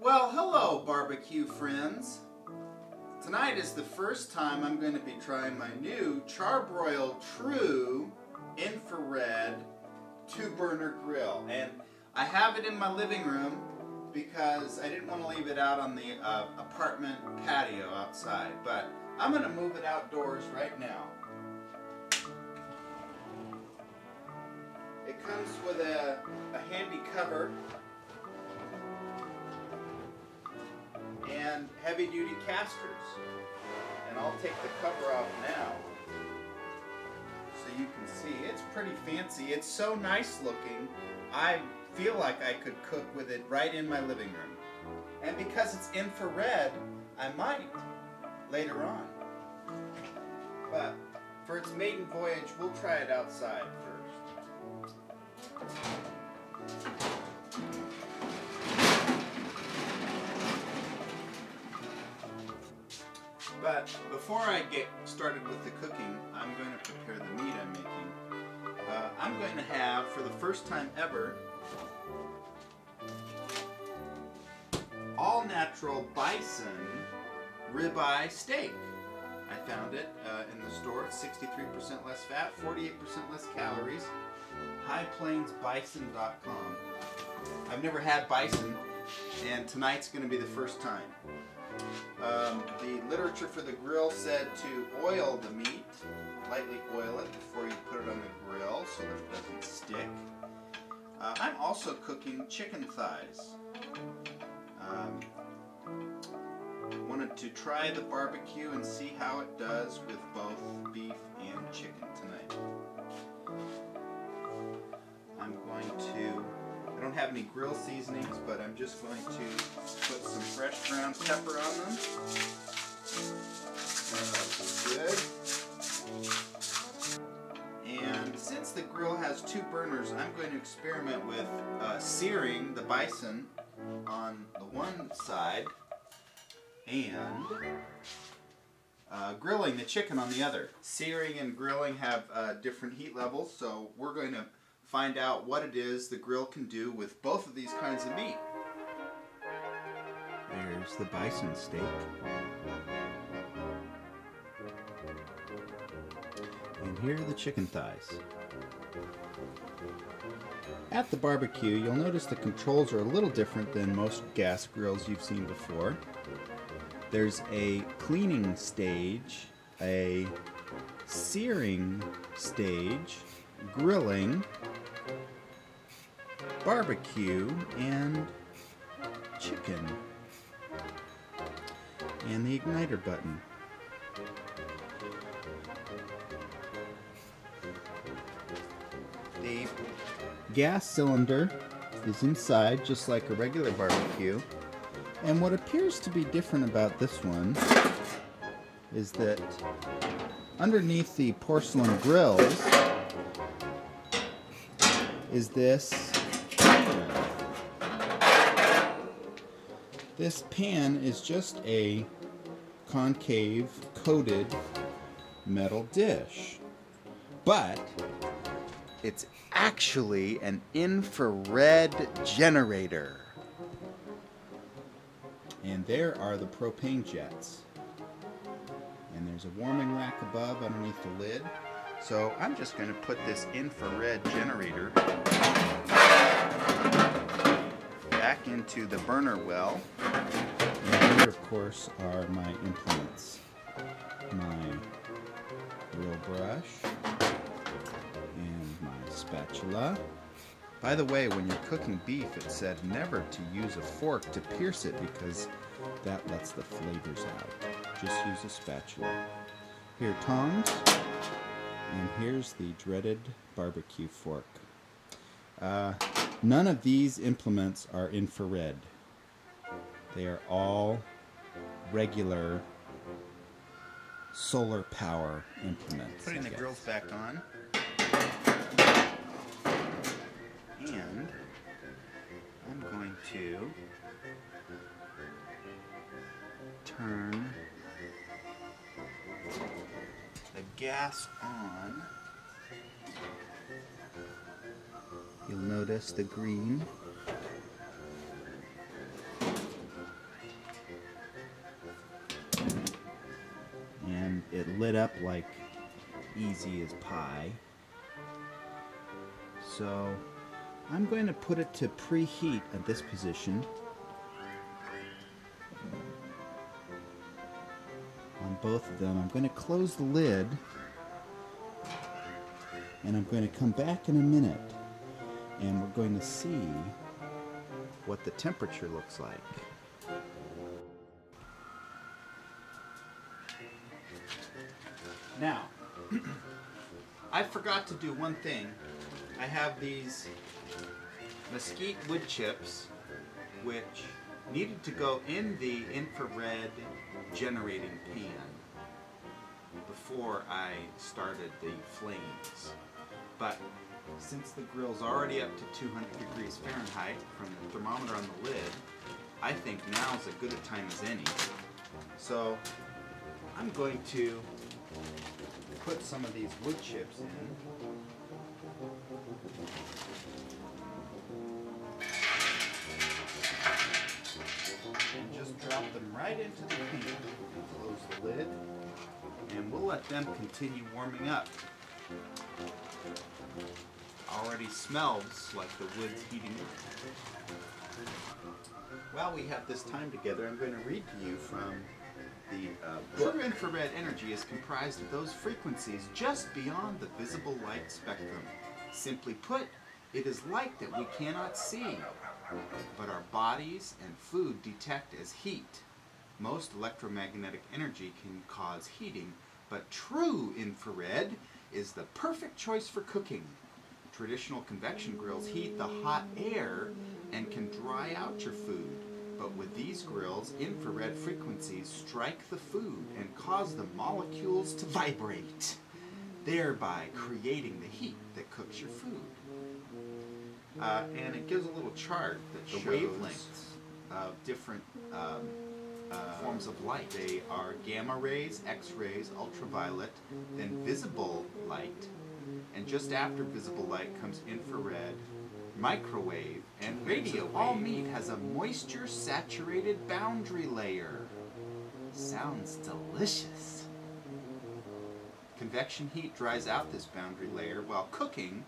Well, hello barbecue friends. Tonight is the first time I'm going to be trying my new Char-Broil TRU Infrared 2-burner grill. And I have it in my living room because I didn't want to leave it out on the apartment patio outside. But I'm going to move it outdoors right now. It comes with a handy cover and heavy-duty casters. And I'll take the cover off now so you can see. It's pretty fancy. It's so nice looking. I feel like I could cook with it right in my living room. And because it's infrared, I might later on. But for its maiden voyage, we'll try it outside first. But before I get started with the cooking, I'm going to prepare the meat I'm making. I'm going to have, for the first time ever, all-natural bison ribeye steak. I found it in the store. It's 63% less fat, 48% less calories. HighPlainsBison.com. I've never had bison, and tonight's going to be the first time. The literature for the grill said to oil the meat, lightly oil it before you put it on the grill so that it doesn't stick. I'm also cooking chicken thighs. Wanted to try the barbecue and see how it does with both beef and chicken tonight. I don't have any grill seasonings, but I'm just going to put some fresh ground pepper on them. Good. And since the grill has 2 burners, I'm going to experiment with searing the bison on the one side and grilling the chicken on the other. Searing and grilling have different heat levels, so we're going to find out what it is the grill can do with both of these kinds of meat. There's the bison steak. And here are the chicken thighs. At the barbecue, you'll notice the controls are a little different than most gas grills you've seen before. There's a cleaning stage, a searing stage, grilling, barbecue, and chicken, and the igniter button. The gas cylinder is inside just like a regular barbecue, and what appears to be different about this one is that underneath the porcelain grills is this pan. This pan is just a concave coated metal dish, but it's actually an infrared generator. And there are the propane jets. And there's a warming rack above underneath the lid. So I'm just going to put this infrared generator back into the burner well. And here, of course, are my implements. My grill brush and my spatula. By the way, when you're cooking beef, it said never to use a fork to pierce it because that lets the flavors out. Just use a spatula. Here are tongs. And here's the dreaded barbecue fork. None of these implements are infrared. They are all regular solar power implements. Putting the grills back on. And I'm going to turn the gas on. You'll notice the green lit up like easy as pie. So I'm going to put it to preheat at this position on both of them. I'm going to close the lid and I'm going to come back in a minute and we're going to see what the temperature looks like. Now, I forgot to do one thing. I have these mesquite wood chips which needed to go in the infrared generating pan before I started the flames. But since the grill's already up to 200 degrees Fahrenheit from the thermometer on the lid, I think now's as good a time as any. So I'm going to put some of these wood chips in. And just drop them right into the pan. Close the lid. And we'll let them continue warming up. Already smells like the wood's heating up. While we have this time together, I'm going to read to you from the book. True infrared energy is comprised of those frequencies just beyond the visible light spectrum. Simply put, it is light that we cannot see, but our bodies and food detect as heat. Most electromagnetic energy can cause heating, but true infrared is the perfect choice for cooking. Traditional convection grills heat the hot air and can dry out your food. But with these grills, infrared frequencies strike the food and cause the molecules to vibrate, thereby creating the heat that cooks your food. And it gives a little chart that shows the wavelengths of different forms of light. They are gamma rays, X-rays, ultraviolet, then visible light, and just after visible light comes infrared, microwave, and radio wave. All meat has a moisture-saturated boundary layer. Sounds delicious. Convection heat dries out this boundary layer while cooking,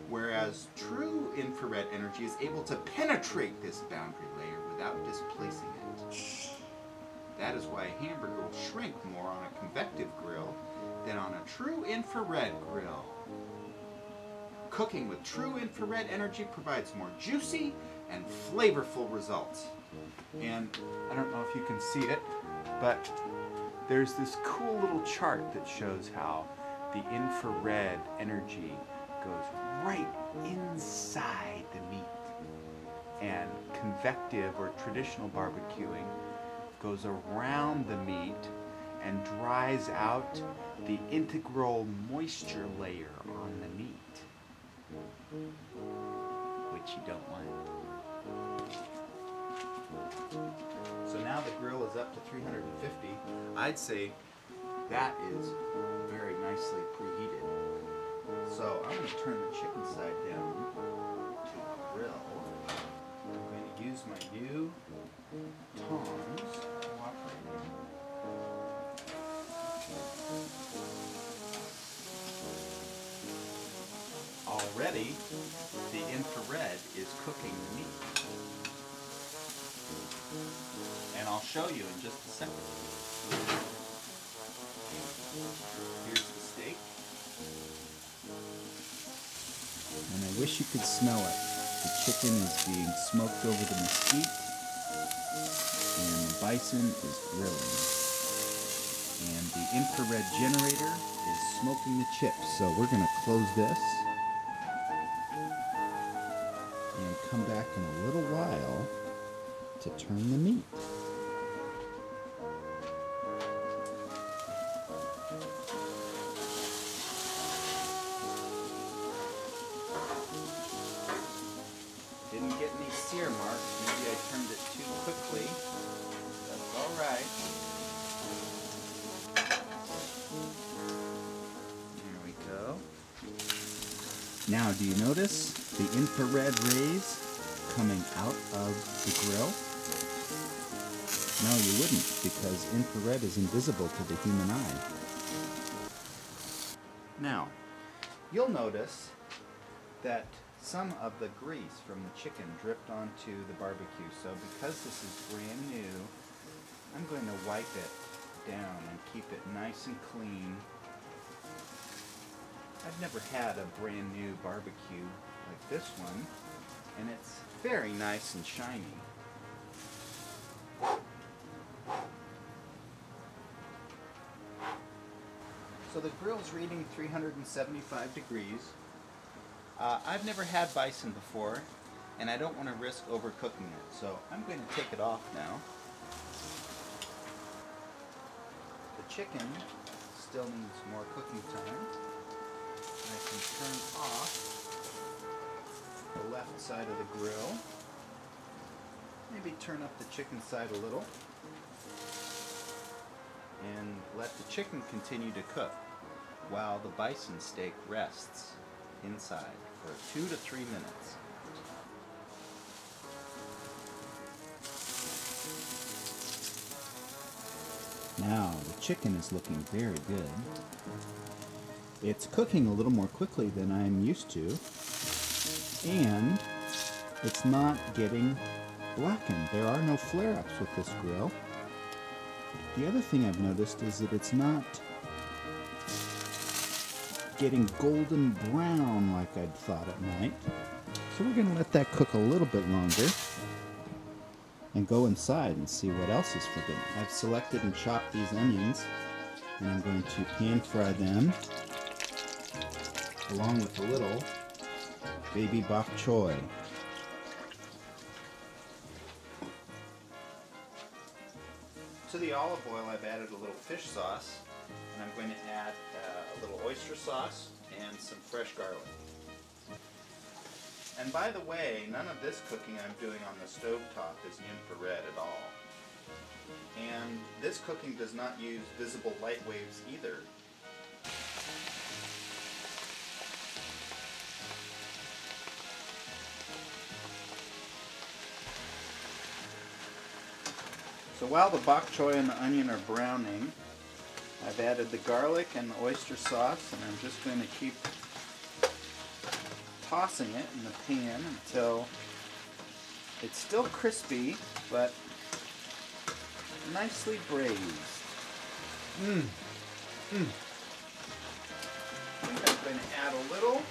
whereas true infrared energy is able to penetrate this boundary layer without displacing it. That is why a hamburger will shrink more on a convective grill than on a true infrared grill. Cooking with true infrared energy provides more juicy and flavorful results. And I don't know if you can see it, but there's this cool little chart that shows how the infrared energy goes right inside the meat. And convective or traditional barbecuing goes around the meat and dries out the integral moisture layer on the meat, which you don't want. So now the grill is up to 350. I'd say that is very nicely preheated. So I'm going to turn the chicken side down to the grill. I'm going to use my new tongs to operate. Already, the infrared is cooking the meat. And I'll show you in just a second. Here's the steak. And I wish you could smell it. The chicken is being smoked over the mesquite, and the bison is grilling. And the infrared generator is smoking the chips. So we're going to close this and come back in a little while to turn the meat. Didn't get any sear marks. Maybe I turned it too quickly. That's all right. There we go. Now, do you notice the infrared rays coming out of the grill? No, you wouldn't, because infrared is invisible to the human eye. Now, you'll notice that some of the grease from the chicken dripped onto the barbecue. So because this is brand new, I'm going to wipe it down and keep it nice and clean. I've never had a brand new barbecue like this one, and it's very nice and shiny. So the grill's reading 375 degrees. I've never had bison before, and I don't want to risk overcooking it, so I'm going to take it off now. The chicken still needs more cooking time. I can turn off the left side of the grill. Maybe turn up the chicken side a little. And let the chicken continue to cook while the bison steak rests inside for 2 to 3 minutes. Now the chicken is looking very good. It's cooking a little more quickly than I'm used to, and it's not getting blackened. There are no flare-ups with this grill. The other thing I've noticed is that it's not getting golden brown like I'd thought it might. So we're going to let that cook a little bit longer and go inside and see what else is for dinner. I've selected and chopped these onions, and I'm going to pan fry them along with a little baby bok choy. To the olive oil, I've added a little fish sauce, and I'm going to add a little oyster sauce and some fresh garlic. And by the way, none of this cooking I'm doing on the stovetop is infrared at all. And this cooking does not use visible light waves either. So while the bok choy and the onion are browning, I've added the garlic and the oyster sauce, and I'm just going to keep tossing it in the pan until it's still crispy, but nicely braised. I think I'm going to add a little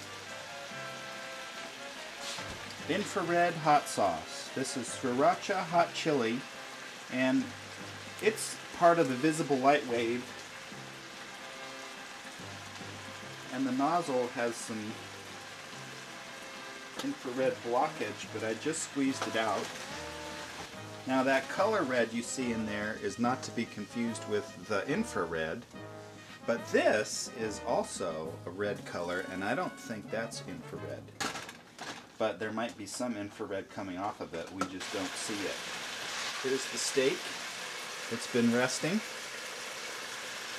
infrared hot sauce. This is sriracha hot chili, and it's part of the visible light wave, and the nozzle has some infrared blockage, but I just squeezed it out. Now that color red you see in there is not to be confused with the infrared, but this is also a red color, and I don't think that's infrared. But there might be some infrared coming off of it, we just don't see it. Here's the steak. It's been resting.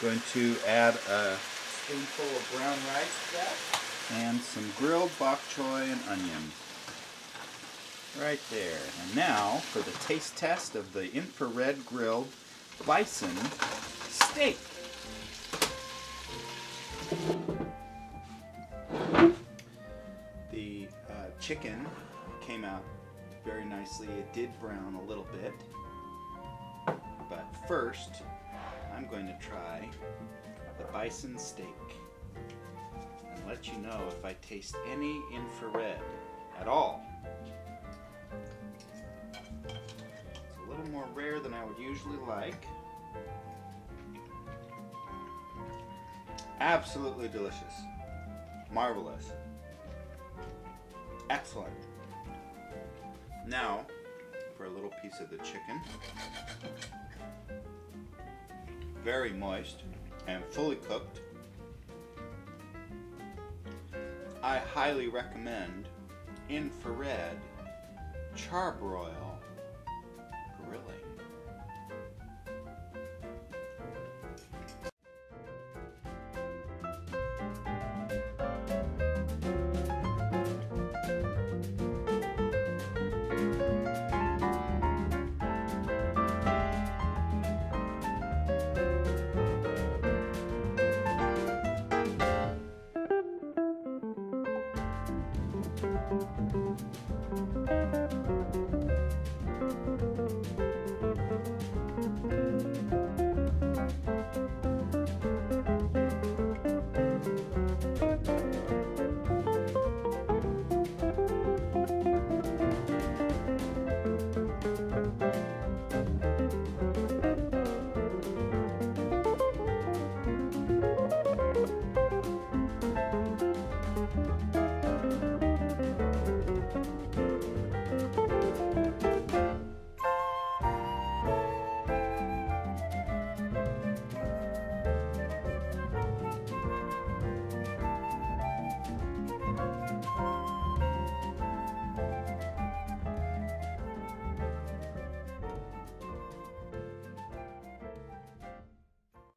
Going to add a spoonful of brown rice to that, and some grilled bok choy and onion. Right there. And now for the taste test of the infrared grilled bison steak. The chicken came out very nicely. It did brown a little bit. But first, I'm going to try the bison steak and let you know if I taste any infrared at all. It's a little more rare than I would usually like. Absolutely delicious. Marvelous. Excellent. Now, for a little piece of the chicken. Very moist and fully cooked. I highly recommend infrared char-broil grilling.